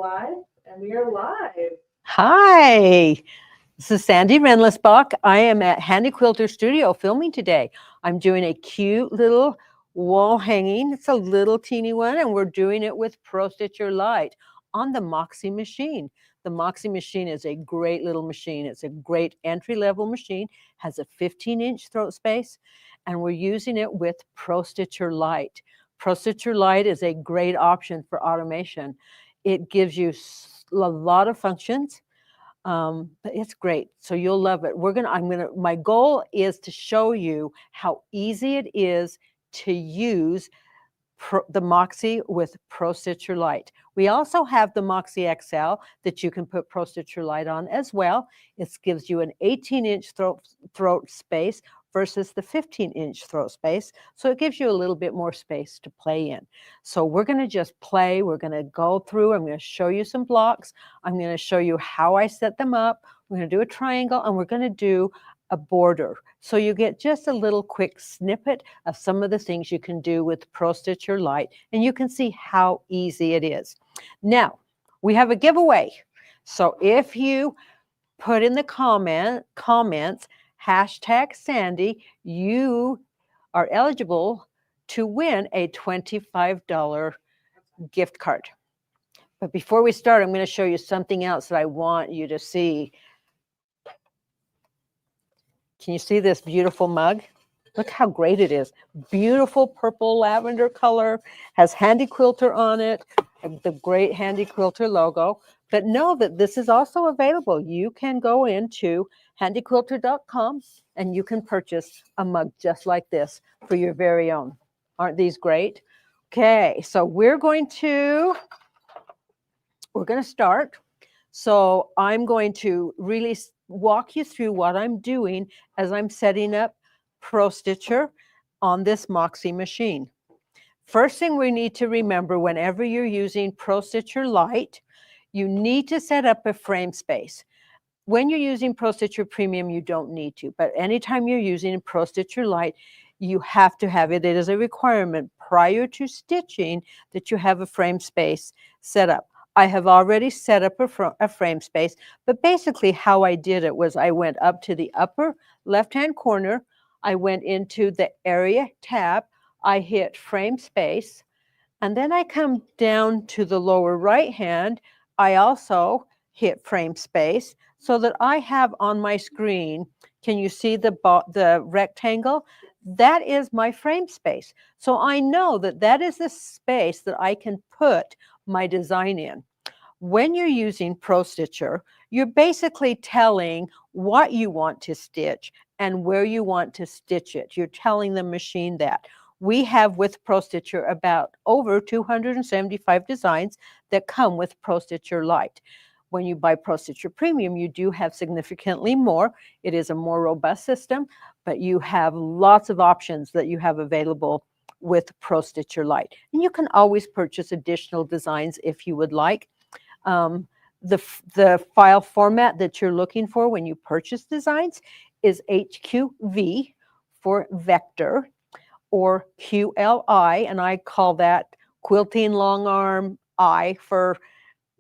alive, and we are live. Hi, this is Sandy Rindlesbach. I am at Handy Quilter Studio filming today. I'm doing a cute little wall hanging. It's a little teeny one, and we're doing it with Pro-Stitcher Lite on the Moxie machine. The Moxie machine is a great little machine. It's a great entry-level machine, has a 15-inch throat space, and we're using it with Pro-Stitcher Lite. Pro-Stitcher Lite is a great option for automation. It gives you a lot of functions, but it's great. So you'll love it. My goal is to show you how easy it is to use the Moxie with Pro-Stitcher Lite. We also have the Moxie XL that you can put Pro-Stitcher Lite on as well. It gives you an 18-inch throat space versus the 15-inch throat space. So it gives you a little bit more space to play in. So we're going to just play. We're going to go through. I'm going to show you some blocks. I'm going to show you how I set them up. We're going to do a triangle, and we're going to do a border. So you get just a little quick snippet of some of the things you can do with Pro-Stitcher Lite, and you can see how easy it is. Now, we have a giveaway. So if you put in the comments, #Sandy, you are eligible to win a $25 gift card. But before we start, I'm going to show you something else that I want you to see. Can you see this beautiful mug? Look how great it is. Beautiful purple lavender color, has Handy Quilter on it, the great Handy Quilter logo. But know that this is also available. You can go into handyquilter.com and you can purchase a mug just like this for your very own. Aren't these great? Okay, so we're going to start. So I'm going to really walk you through what I'm doing as I'm setting up Pro-Stitcher on this Moxie machine. First thing we need to remember whenever you're using Pro-Stitcher Lite, you need to set up a frame space. When you're using Pro-Stitcher Premium, you don't need to, but anytime you're using Pro-Stitcher Lite, you have to have it. It is a requirement prior to stitching that you have a frame space set up. I have already set up a frame space, but basically how I did it was I went up to the upper left-hand corner, I went into the area tab, I hit frame space, and then I come down to the lower right hand, I also hit frame space so that I have on my screen, can you see the rectangle? That is my frame space. So I know that that is the space that I can put my design in. When you're using Pro-Stitcher, you're basically telling what you want to stitch and where you want to stitch it. You're telling the machine that. We have with Pro-Stitcher about over 275 designs that come with Pro-Stitcher Lite. When you buy Pro-Stitcher Premium, you do have significantly more. It is a more robust system, but you have lots of options that you have available with Pro-Stitcher Lite. And you can always purchase additional designs if you would like. The file format that you're looking for when you purchase designs is HQV for vector or QLI, and I call that quilting long arm I for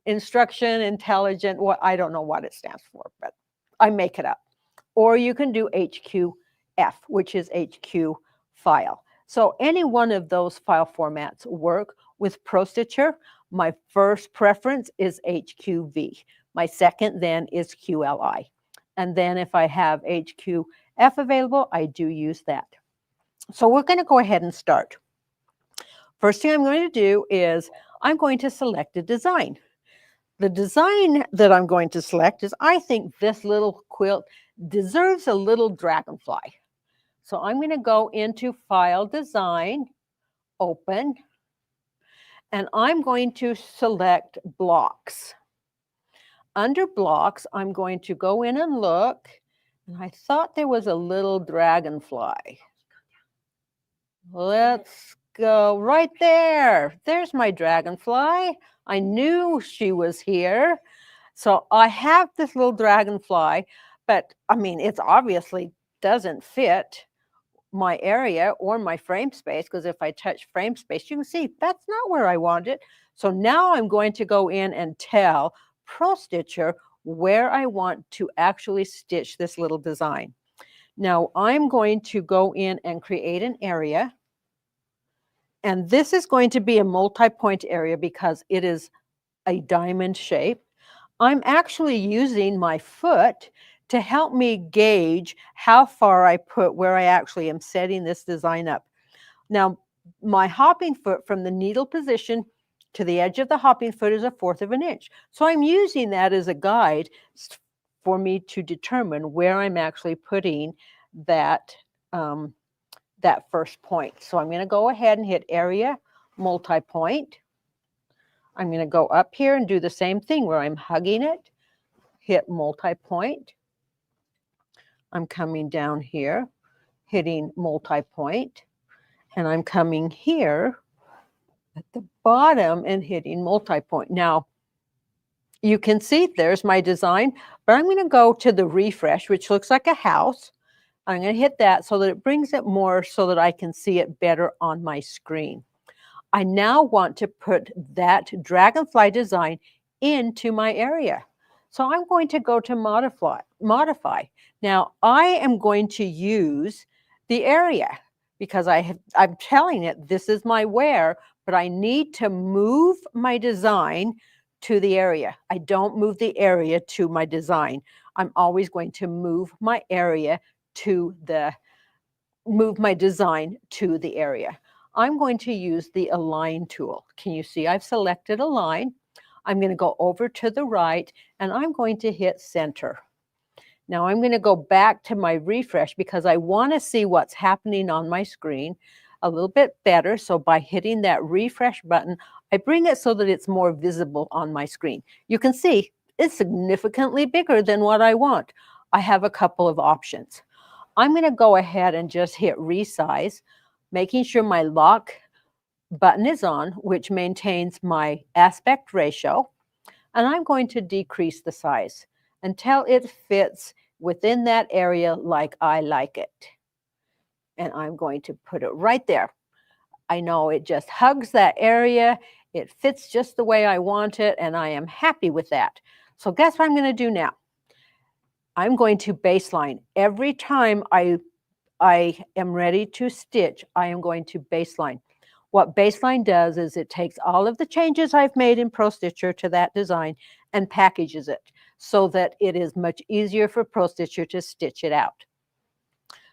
instruction, intelligent, I don't know what it stands for, but I make it up. Or you can do HQF, which is HQ file. So any one of those file formats work with Pro-Stitcher. My first preference is HQV. My second then is QLI. And then if I have HQF available, I do use that. So we're going to go ahead and start. First thing I'm going to do is I'm going to select a design. The design that I'm going to select is, I think this little quilt deserves a little dragonfly. So I'm going to go into File, Design, Open, and I'm going to select Blocks. Under Blocks, I'm going to go in and look, and I thought there was a little dragonfly. Let's go right there. There's my dragonfly. I knew she was here. So I have this little dragonfly, but I mean, it obviously doesn't fit my area or my frame space, because if I touch frame space, you can see that's not where I want it. So now I'm going to go in and tell Pro-Stitcher where I want to actually stitch this little design. Now I'm going to go in and create an area. And this is going to be a multi-point area because it is a diamond shape. I'm actually using my foot to help me gauge how far I put where I actually am setting this design up. Now, my hopping foot from the needle position to the edge of the hopping foot is 1/4 of an inch. So I'm using that as a guide for me to determine where I'm actually putting that, that first point. So I'm going to go ahead and hit area, multi-point. I'm going to go up here and do the same thing where I'm hugging it, hit multi-point. I'm coming down here, hitting multi-point, and I'm coming here at the bottom and hitting multi-point. Now, you can see there's my design, but I'm going to go to the refresh, which looks like a house. I'm going to hit that so that it brings it more so that I can see it better on my screen. I now want to put that dragonfly design into my area. So I'm going to go to modify. Now I am going to use the area because I'm telling it this is my where, but I need to move my design to the area. I don't move the area to my design. I'm always going to move my area to move my design to the area. I'm going to use the align tool. Can you see I've selected align? I'm going to go over to the right and I'm going to hit center. Now I'm going to go back to my refresh because I want to see what's happening on my screen a little bit better. So by hitting that refresh button, I bring it so that it's more visible on my screen. You can see it's significantly bigger than what I want. I have a couple of options. I'm going to go ahead and just hit resize, making sure my lock button is on, which maintains my aspect ratio. And I'm going to decrease the size until it fits within that area like I like it. And I'm going to put it right there. I know it just hugs that area. It fits just the way I want it, and I am happy with that. So guess what I'm going to do now? I'm going to baseline. Every time I am ready to stitch, I am going to baseline. What baseline does is it takes all of the changes I've made in Pro-Stitcher to that design and packages it so that it is much easier for Pro-Stitcher to stitch it out.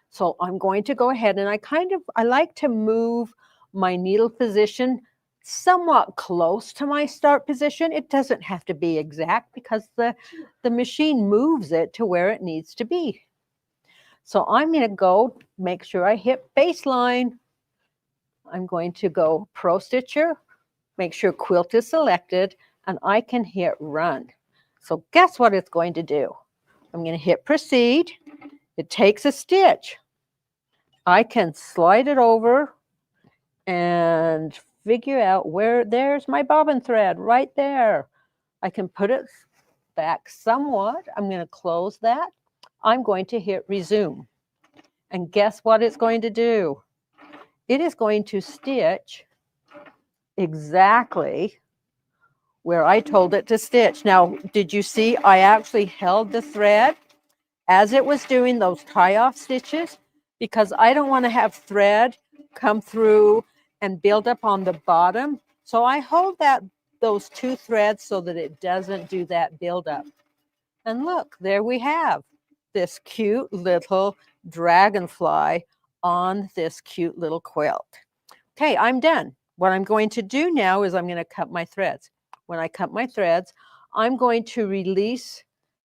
So I'm going to go ahead and I like to move my needle position somewhat close to my start position. It doesn't have to be exact because the machine moves it to where it needs to be. So I'm going to go make sure I hit baseline. I'm going to go Pro-Stitcher, make sure Quilt is selected, and I can hit run. So guess what it's going to do? I'm going to hit proceed. It takes a stitch. I can slide it over and figure out where, there's my bobbin thread right there. I can put it back somewhat. I'm going to close that. I'm going to hit resume. And guess what it's going to do? It is going to stitch exactly where I told it to stitch. Now, did you see I actually held the thread as it was doing those tie-off stitches? Because I don't want to have thread come through and build up on the bottom. So I hold those two threads so that it doesn't do that buildup. And look, there we have this cute little dragonfly on this cute little quilt. Okay, I'm done. What I'm going to do now is I'm going to cut my threads. When I cut my threads, I'm going to release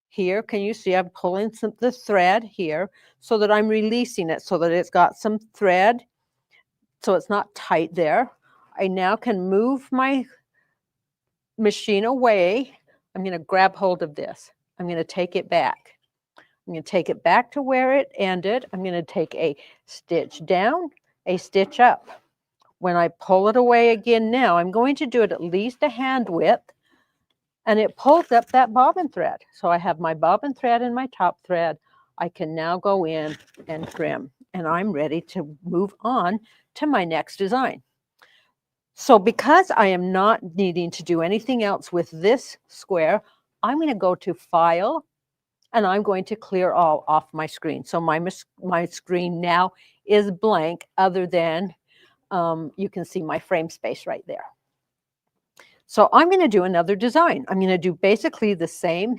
here. Can you see I'm pulling the thread here so that I'm releasing it so that it's got some thread so it's not tight there. I now can move my machine away. I'm going to grab hold of this. I'm going to take it back. I'm going to take it back to where it ended. I'm going to take a stitch down, a stitch up. When I pull it away again now, I'm going to do it at least a hand width, and it pulls up that bobbin thread. So I have my bobbin thread and my top thread. I can now go in and trim. and I'm ready to move on to my next design. So because I am not needing to do anything else with this square, I'm going to go to File, and I'm going to clear all off my screen. So my screen now is blank, other than you can see my frame space right there. So I'm going to do another design. I'm going to do basically the same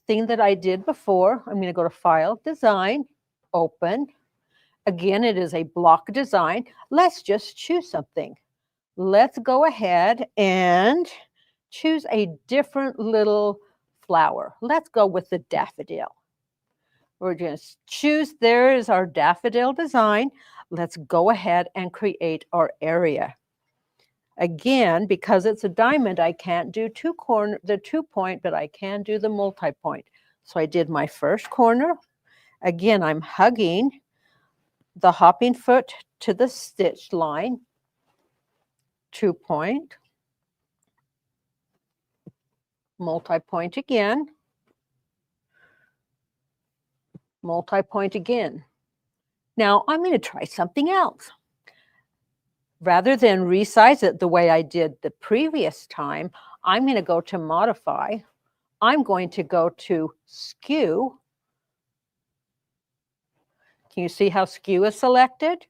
thing that I did before. I'm going to go to File, Design, Open. Again, it is a block design. Let's just choose something. Let's go ahead and choose a different little flower. Let's go with the daffodil. We're going to choose, there is our daffodil design. Let's go ahead and create our area. Again, because it's a diamond, I can't do the 2-point, but I can do the multi-point. So I did my first corner. Again, I'm hugging the hopping foot to the stitch line, 2-point, multi-point again, multi-point again. Now I'm going to try something else. Rather than resize it the way I did the previous time, I'm going to go to Modify. I'm going to go to Skew. Can you see how Skew is selected?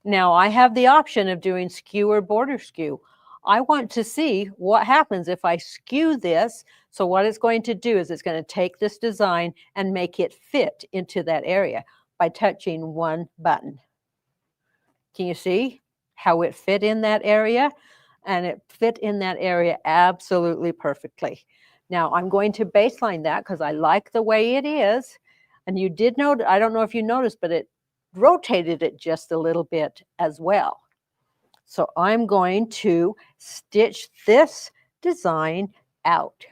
Now I have the option of doing Skew or Border Skew. I want to see what happens if I skew this. So what it's going to do is it's going to take this design and make it fit into that area by touching one button. Can you see how it fit in that area? And it fit in that area absolutely perfectly. Now I'm going to baseline that because I like the way it is. And you did note, I don't know if you noticed, but it rotated it just a little bit as well. So I'm going to stitch this design out.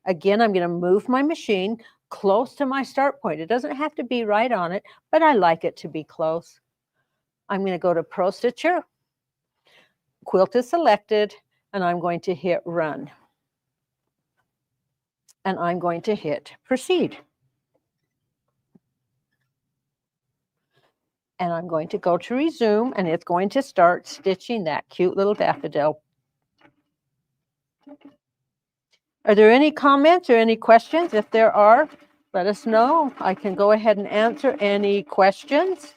Again, I'm going to move my machine close to my start point. It doesn't have to be right on it, but I like it to be close. I'm going to go to Pro-Stitcher. Quilt is selected, and I'm going to hit Run. And I'm going to hit Proceed. And I'm going to go to Resume, and it's going to start stitching that cute little daffodil. Are there any comments or any questions? If there are, let us know. I can go ahead and answer any questions.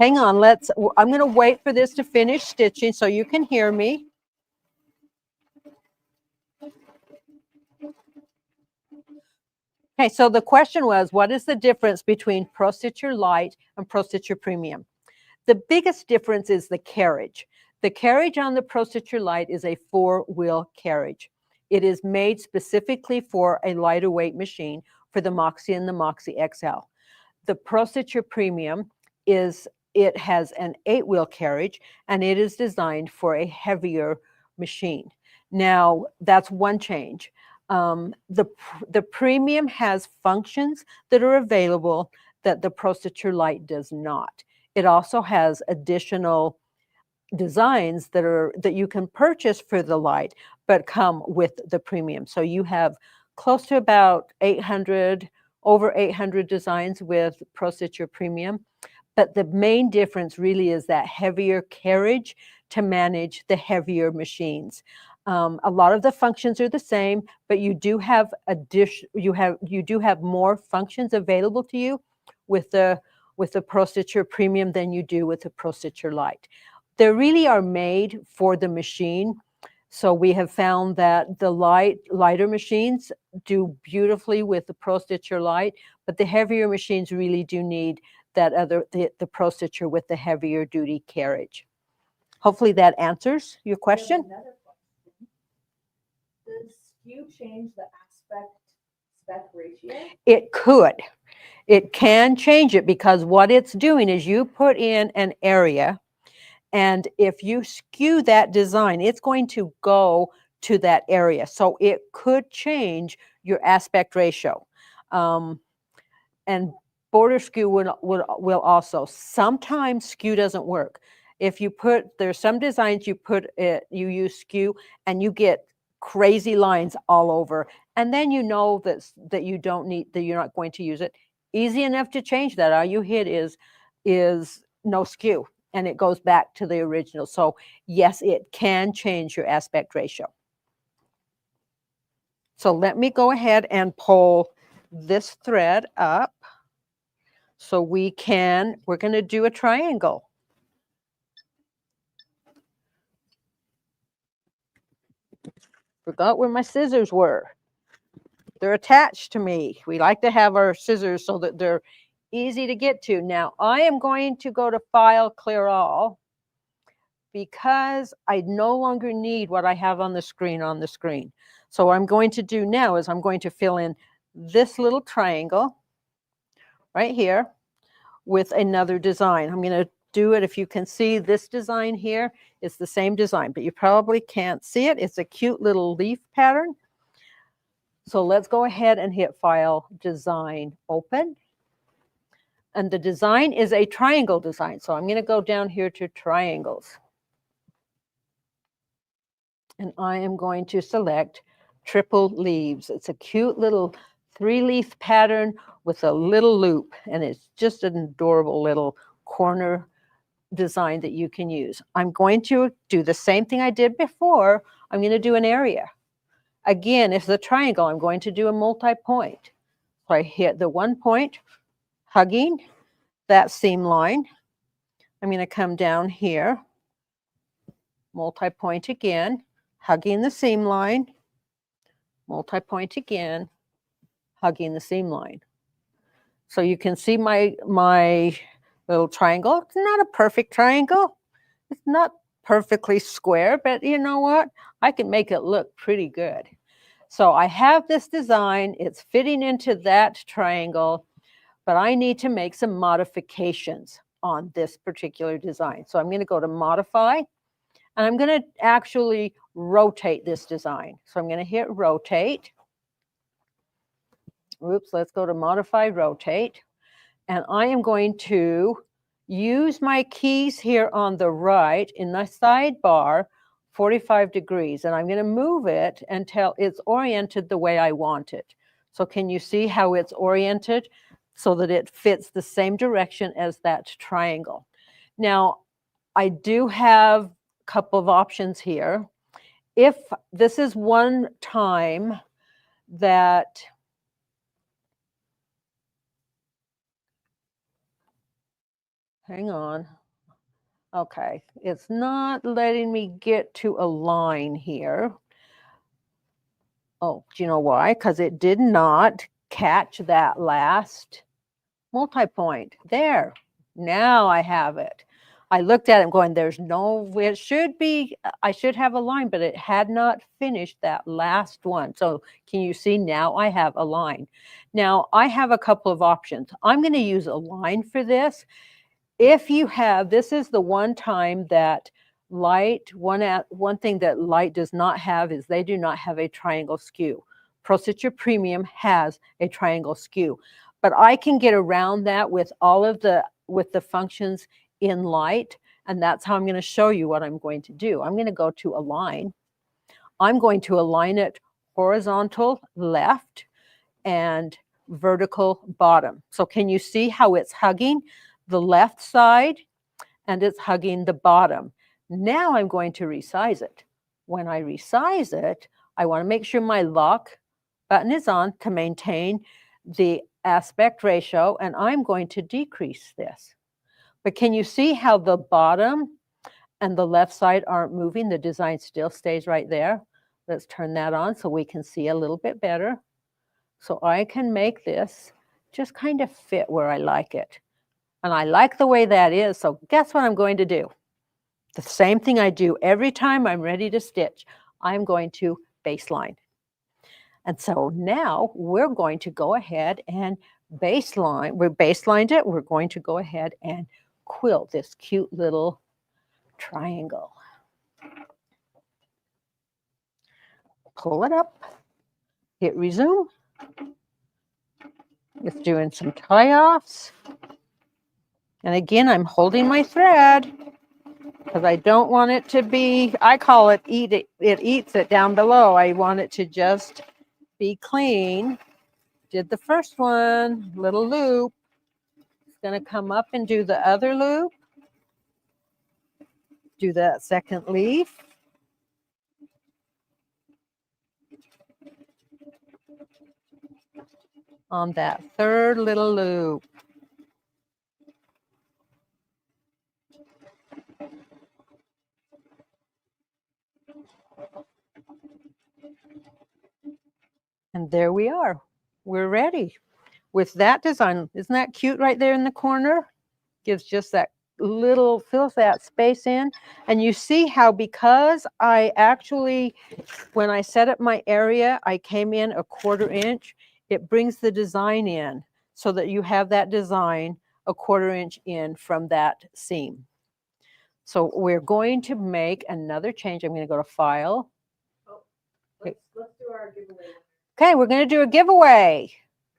Hang on, I'm going to wait for this to finish stitching so you can hear me. Okay, so the question was, what is the difference between Pro-Stitcher Lite and Pro-Stitcher Premium? The biggest difference is the carriage. The carriage on the Pro-Stitcher Lite is a 4-wheel carriage. It is made specifically for a lighter weight machine for the Moxie and the Moxie XL. The Pro-Stitcher Premium it has an 8-wheel carriage, and it is designed for a heavier machine. Now, that's one change. The Premium has functions that are available that the Pro-Stitcher Lite does not. It also has additional designs that you can purchase for the Lite, but come with the Premium. So you have close to about over 800 designs with Pro-Stitcher Premium. But the main difference really is that heavier carriage to manage the heavier machines. A lot of the functions are the same, but you do have more functions available to you with the Pro-Stitcher Premium than you do with the Pro-Stitcher Lite. They really are made for the machine. So we have found that the lighter machines do beautifully with the Pro-Stitcher Lite, but the heavier machines really do need the Pro-Stitcher with the heavier duty carriage. Hopefully that answers your question. Does skew change the spec ratio? It could. It can change it because what it's doing is you put in an area, and if you skew that design, it's going to go to that area. So it could change your aspect ratio. And border skew will also. Sometimes skew doesn't work. If you there's some designs you use skew and you get crazy lines all over. And then you know that you don't need, that you're not going to use it. Easy enough to change that. All you hit is no skew, and it goes back to the original. So yes, it can change your aspect ratio. So let me go ahead and pull this thread up so we're going to do a triangle. Forgot where my scissors were. They're attached to me. We like to have our scissors so that they're easy to get to. Now I am going to go to File, Clear All, because I no longer need what I have on the screen. So what I'm going to do now is I'm going to fill in this little triangle right here with another design. I'm going to do it. If you can see this design here, it's the same design, but you probably can't see it. It's a cute little leaf pattern. So let's go ahead and hit File, Design, Open. And the design is a triangle design. So I'm going to go down here to triangles. And I am going to select Triple Leaves. It's a cute little 3-leaf pattern with a little loop. And it's just an adorable little corner design that you can use. I'm going to do the same thing I did before. I'm going to do an area. Again, if the triangle, I'm going to do a multi-point. So I hit the 1 point, hugging that seam line. I'm going to come down here, multi-point again, hugging the seam line, multi-point again, hugging the seam line. So you can see my little triangle. It's not a perfect triangle. It's not perfectly square, but you know what? I can make it look pretty good. So I have this design. It's fitting into that triangle, but I need to make some modifications on this particular design. So I'm going to go to Modify, and I'm going to actually rotate this design. So I'm going to hit Rotate. Oops, let's go to Modify, Rotate. And I am going to use my keys here on the right in the sidebar 45 degrees. And I'm going to move it until it's oriented the way I want it. So can you see how it's oriented so that it fits the same direction as that triangle? Now, I do have a couple of options here. If this is one time that hang on. Okay, it's not letting me get to a line here. Oh, do you know why? Because it did not catch that last multi-point. There, now I have it. I looked at it going, there's no, it should be, I should have a line, but it had not finished that last one. So can you see now I have a line? Now I have a couple of options. I'm going to use a line for this. If you have, this is the one time that Lite, one thing that Lite does not have is they do not have a triangle skew. Pro-Stitcher Premium has a triangle skew, but I can get around that with all of the functions in Lite, and that's how I'm going to show you what I'm going to do. I'm going to go to Align. I'm going to align it horizontal left and vertical bottom. So can you see how it's hugging the left side and it's hugging the bottom? Now I'm going to resize it. When I resize it, I want to make sure my lock button is on to maintain the aspect ratio, and I'm going to decrease this. But can you see how the bottom and the left side aren't moving? The design still stays right there. Let's turn that on so we can see a little bit better. So I can make this just kind of fit where I like it. And I like the way that is, so guess what I'm going to do? The same thing I do every time I'm ready to stitch. I'm going to baseline. And so now we're going to go ahead and baseline. We're baselined it. We're going to go ahead and quilt this cute little triangle. Pull it up, hit resume. It's doing some tie-offs. And again, I'm holding my thread. because I don't want it to be, I call it it eats it down below. I want it to just be clean. Did the first one, little loop. It's going to come up and do the other loop. Do that second leaf. On that third little loop. And there we are. We're ready with that design. Isn't that cute right there in the corner? Gives just that little, fills that space in. And you see how, because I actually, when I set up my area, I came in a 1/4 inch, it brings the design in so that you have that design a 1/4 inch in from that seam. So we're going to make another change. I'm going to go to File. Let's do our giveaway. Okay, we're going to do a giveaway.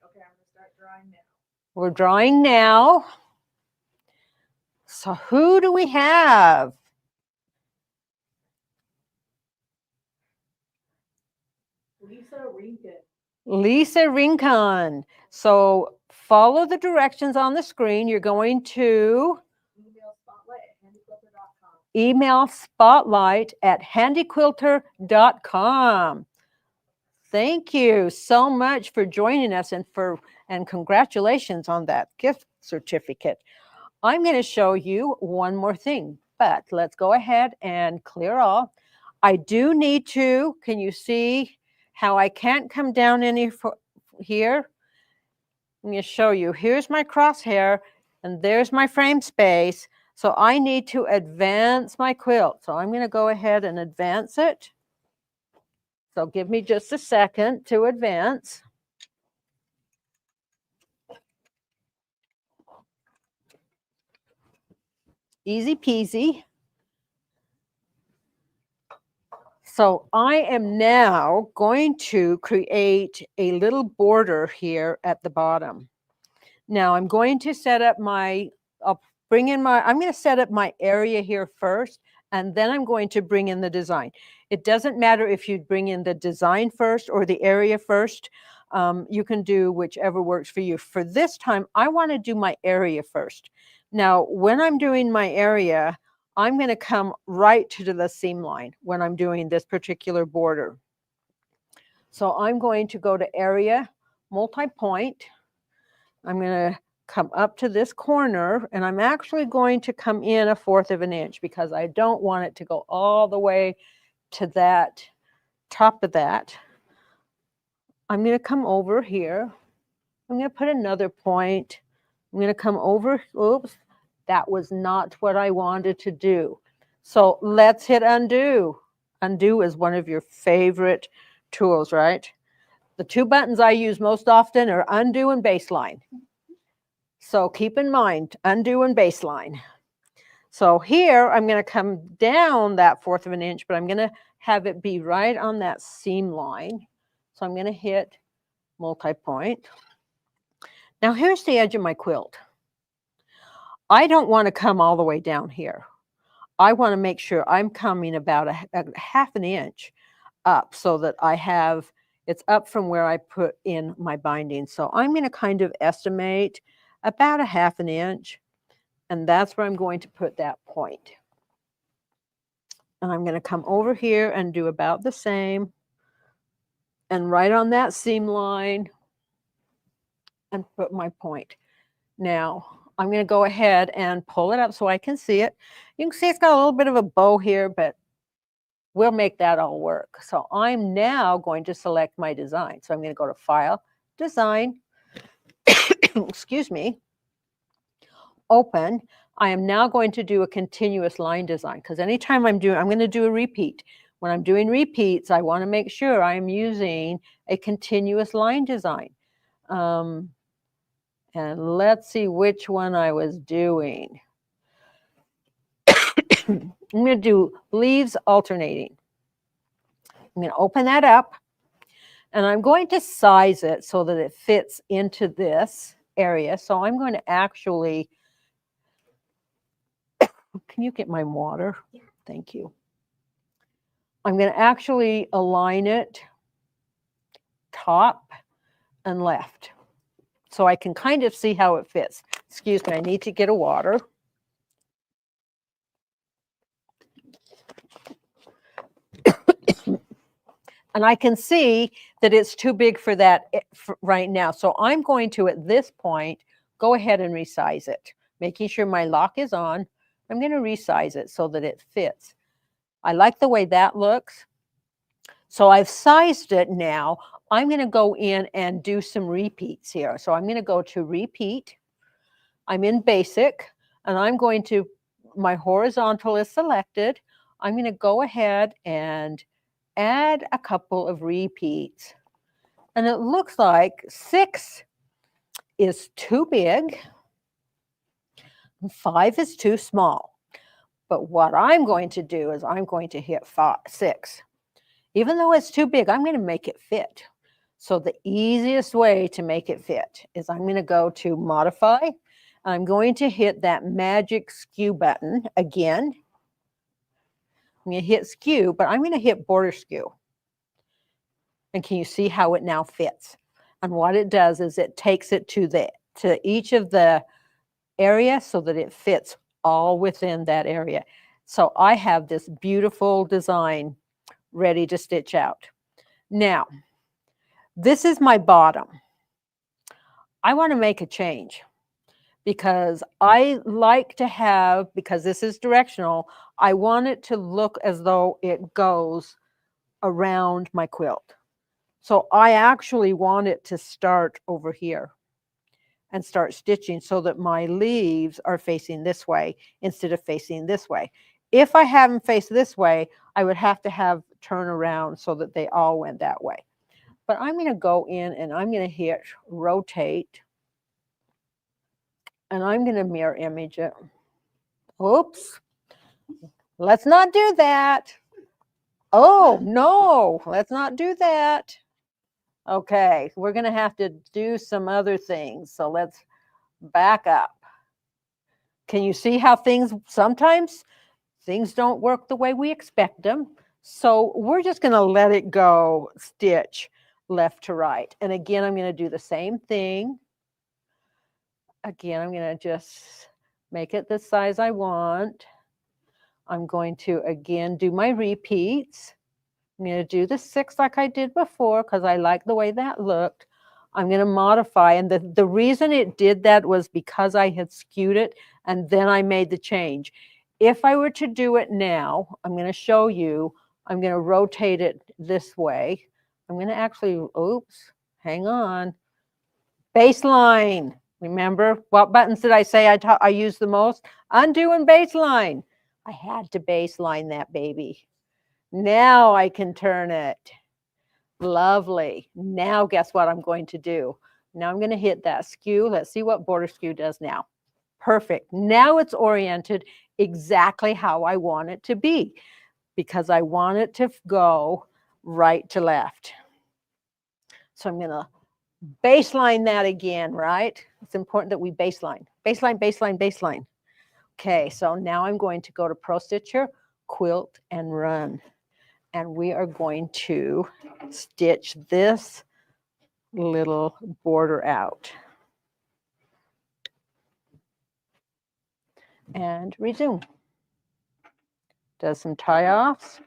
Okay, I'm going to start drawing now. We're drawing now. So who do we have? Lisa Rincon. Lisa Rincon. So follow the directions on the screen. You're going to email spotlight@handyquilter.com. Thank you so much for joining us and congratulations on that gift certificate. I'm going to show you one more thing, but let's go ahead and clear all. I do need to, can you see how I can't come down any here? I'm going to show you. Here's my crosshair and there's my frame space. So I need to advance my quilt. So I'm going to go ahead and advance it. So give me just a second to advance. Easy peasy. So I am now going to create a little border here at the bottom. Now I'm going to set up I'm going to set up my area here first, and then I'm going to bring in the design. It doesn't matter if you bring in the design first or the area first. You can do whichever works for you. For this time, I want to do my area first. Now, when I'm doing my area, I'm going to come right to the seam line when I'm doing this particular border. So I'm going to go to Area, Multi-Point. I'm going to come up to this corner, and I'm actually going to come in 1/4 of an inch because I don't want it to go all the way to that top of that. I'm going to come over here. I'm going to put another point. I'm going to come over. Oops, that was not what I wanted to do. So let's hit undo. Undo is one of your favorite tools, right? The 2 buttons I use most often are undo and baseline. So keep in mind, undo and baseline. So here I'm going to come down that 1/4 of an inch, but I'm going to have it be right on that seam line. So I'm going to hit multi-point. Now here's the edge of my quilt. I don't want to come all the way down here. I want to make sure I'm coming about a 1/2 an inch up so that it's up from where I put in my binding. So I'm going to kind of estimate about a 1/2 an inch, and that's where I'm going to put that point. And I'm going to come over here and do about the same, and right on that seam line, and put my point. Now, I'm going to go ahead and pull it up so I can see it. You can see it's got a little bit of a bow here, but we'll make that all work. So I'm now going to select my design. So I'm going to go to File, Design, excuse me, Open. I am now going to do a continuous line design because anytime I'm going to do a repeat. When I'm doing repeats, I want to make sure I'm using a continuous line design. And let's see which one I was doing. I'm going to do leaves alternating. I'm going to open that up, and I'm going to size it so that it fits into this area. So I'm going to actually Can you get my water? Yeah. Thank you. I'm going to actually align it top and left so I can kind of see how it fits. Excuse me, I need to get a water. And I can see that it's too big for that right now. So I'm going to, at this point, go ahead and resize it, making sure my lock is on. I'm going to resize it so that it fits. I like the way that looks. So I've sized it now. I'm going to go in and do some repeats here. So I'm going to go to repeat. I'm in basic, and I'm going to, my horizontal is selected. I'm going to go ahead and add a couple of repeats. And it looks like 6 is too big, and 5 is too small. But what I'm going to do is I'm going to hit 6. Even though it's too big, I'm going to make it fit. So the easiest way to make it fit is I'm going to go to modify, and I'm going to hit that magic skew button again. I'm going to hit skew, but I'm going to hit border skew. And can you see how it now fits? And what it does is it takes it to each of the area so that it fits all within that area. So I have this beautiful design ready to stitch out. Now, this is my bottom. I want to make a change because I like to have, because this is directional, I want it to look as though it goes around my quilt. So I actually want it to start over here and start stitching so that my leaves are facing this way instead of facing this way. If I have them face this way, I would have to have turn around so that they all went that way. But I'm going to go in and I'm going to hit rotate, and I'm going to mirror image it. Oops. Let's not do that. Oh, no, let's not do that. Okay, we're going to have to do some other things. So let's back up. Can you see how sometimes things don't work the way we expect them? So we're just going to let it go stitch left to right. And again, I'm going to do the same thing. Again, I'm going to just make it the size I want. I'm going to, again, do my repeats. I'm going to do the 6 like I did before because I like the way that looked. I'm going to modify. And the reason it did that was because I had skewed it and then I made the change. If I were to do it now, I'm going to show you, I'm going to rotate it this way. I'm going to actually, oops, hang on. Baseline. Remember, what buttons did I say I use the most? Undo and baseline. I had to baseline that baby. Now I can turn it. Lovely. Now guess what I'm going to do? Now I'm going to hit that skew. Let's see what border skew does now. Perfect. Now it's oriented exactly how I want it to be because I want it to go right to left. So I'm going to baseline that again, right? It's important that we baseline. Baseline, baseline, baseline. Okay, so now I'm going to go to Pro-Stitcher, Quilt, and Run. And we are going to stitch this little border out. And resume. Does some tie-offs.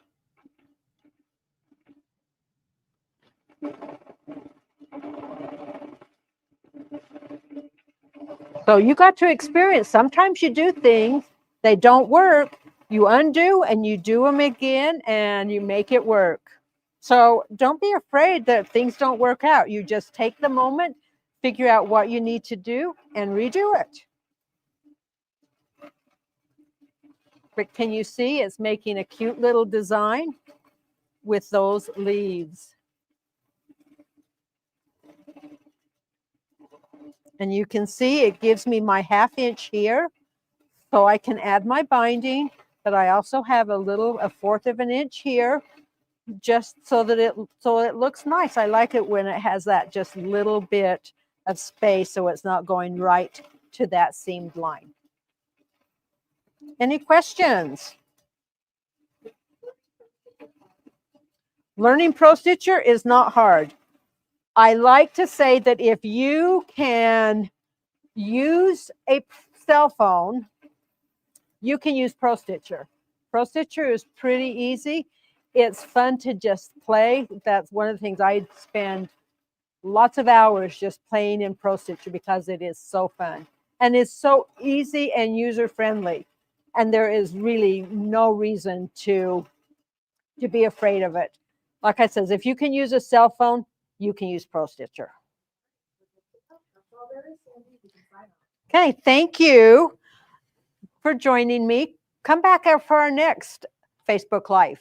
So you got to experience. Sometimes you do things, they don't work. You undo and you do them again and you make it work. So don't be afraid that things don't work out. You just take the moment, figure out what you need to do, and redo it. But can you see it's making a cute little design with those leaves? And you can see it gives me my 1/2 inch here, so I can add my binding, but I also have a 1/4 of an inch here, just so that it looks nice. I like it when it has that just little bit of space so it's not going right to that seamed line. Any questions? Learning Pro-Stitcher is not hard. I like to say that if you can use a cell phone, you can use Pro-Stitcher. Pro-Stitcher is pretty easy. It's fun to just play. That's one of the things I spend lots of hours just playing in Pro-Stitcher because it is so fun. And it's so easy and user-friendly. And there is really no reason to be afraid of it. Like I said, if you can use a cell phone, you can use Pro-Stitcher. Okay, thank you for joining me. Come back for our next Facebook Live.